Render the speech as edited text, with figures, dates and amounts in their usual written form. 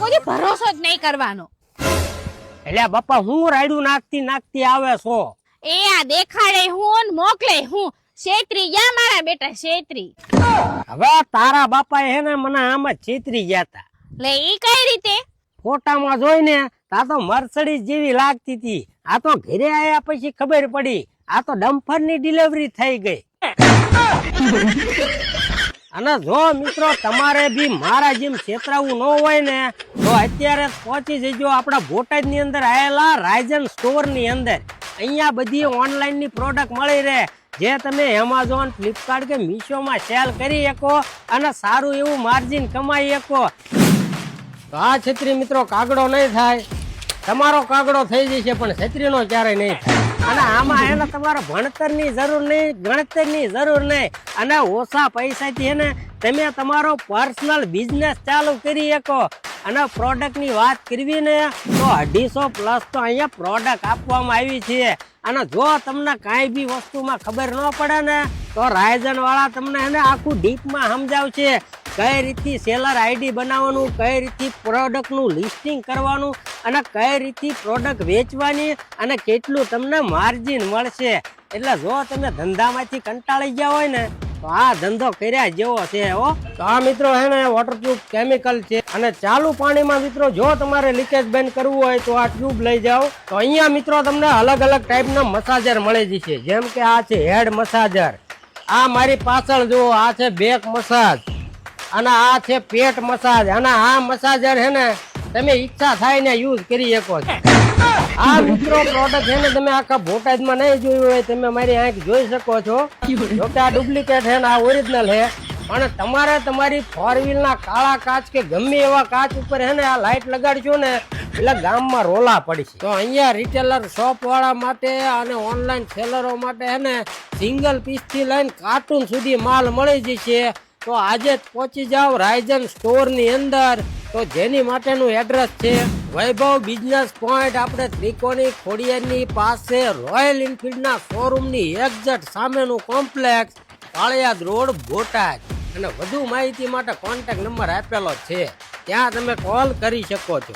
કોઈ ભરોસો જ નહીં કરવાનો. એટલે બાપા હું રાયડું નાખતી આવે છો. એ આ દેખાડે હું ને મોકલે હું. છેતરી ગયા મારા બેટા, છેતરી. હવે તારા બાપા હે ને મને આમ જ છેતરી ગયા તા. લે ઈ કઈ રીતે? ફોટામાં જોઈને તા તો મર્સિડીઝ જેવી લાગતી હતી. આ તો ઘરે આયા પછી ખબર પડી આ તો ડમ્ફર ની ડિલિવરી થઈ ગઈ. અને જો મિત્રો તમારે બી મારા જેમ છેતરાવું ન હોય ને તો અત્યારે પહોંચી જજો આપણા બોટાદ ની અંદર આવેલા રાયઝન સ્ટોર ની અંદર. અહીંયા બધી ઓનલાઈન ની પ્રોડક્ટ મળી રહે જે તમે એમેઝોન, ફ્લિપકાર્ટ કે મીશો માં સેલ કરી શકો અને સારું એવું માર્જિન કમાઈ શકો. તો આ છત્રી મિત્રો કાગડો નહીં થાય, તમારો કાગડો થઈ જશે પણ છત્રીનો ક્યારેય નહીં થાય. અને આમાં એને તમારે ભણતરની જરૂર નહીં, ગણતરની જરૂર નહીં અને ઓછા પૈસાથી એને તમે તમારો પર્સનલ બિઝનેસ ચાલુ કરી શકો. અને પ્રોડક્ટની વાત કરવી ને તો 250+ તો અહીંયા પ્રોડક્ટ આપવામાં આવી છે. અને જો તમને કાંઈ બી વસ્તુમાં ખબર ન પડે ને તો રાયઝન વાળા તમને એને આખું ડીપમાં સમજાવશે. કઈ રીતથી સેલર આઈડી બનાવવાનું, કઈ રીતથી પ્રોડક્ટનું લિસ્ટિંગ કરવાનું અને કઈ રીતથી પ્રોડક્ટ વેચવાની અને કેટલું તમને માર્જિન મળશે. એટલે જો તમે ધંધામાંથી કંટાળી ગયા હોય ને તો આ ધંધો કર્યા જેવો છે હો. તો આ મિત્રો હે ને વોટરપ્રૂફ કેમિકલ છે અને ચાલુ પાણીમાં મિત્રો જો તમારે લીકેજ બંધ કરવું હોય તો આ ટ્યુબ લઈ જાઓ. તો અહીંયા મિત્રો તમને અલગ અલગ ટાઈપના મસાજર મળી જશે. જેમ કે આ છે હેડ મસાજર, આ મારી પાછળ જો આ છે બેક મસાજ અને આ છે પેટ મસાજ. અને આ મસાજર હે ને તમે ઈચ્છા થાય ને યુઝ કરી શકો છો. આ મિત્રો પ્રોડક્ટ છે ને તમે આખા બોટાદમાં નહીં જોયું હોય, તમે મારી આંખ જોઈ શકો છો. જોકે આ ડુપ્લિકેટ છે ને આ ઓરિજિનલ છે. પણ તમારે તમારી 4 ના કાળા કાચ કે ગમે એવા કાચ ઉપર હે ને આ લાઈટ લગાડશો ને એટલે ગામમાં રોલા પડશે. તો અહીંયા રિટેલર શોપ વાળા માટે અને ઓનલાઈન સેલરો માટે હે ને સિંગલ પીસ થી લઈને કાર્ટૂન સુધી માલ મળી જશે. તો આજે જ પહોંચી જાઓ રાયઝન સ્ટોર ની અંદર. તો જેની માટેનું એડ્રેસ છે વૈભવ બિઝનેસ પોઈન્ટ, આપણે ત્રિકોણી ખોડિયારની પાસે રોયલ એનફિલ્ડ ના શોરૂમ ની એક્ઝેક્ટ સામેનું કોમ્પ્લેક્સ, પાળિયાદ રોડ, બોટાદ. અને વધુ માહિતી માટે કોન્ટેક્ટ નંબર આપેલો છે, ત્યાં તમે કોલ કરી શકો છો.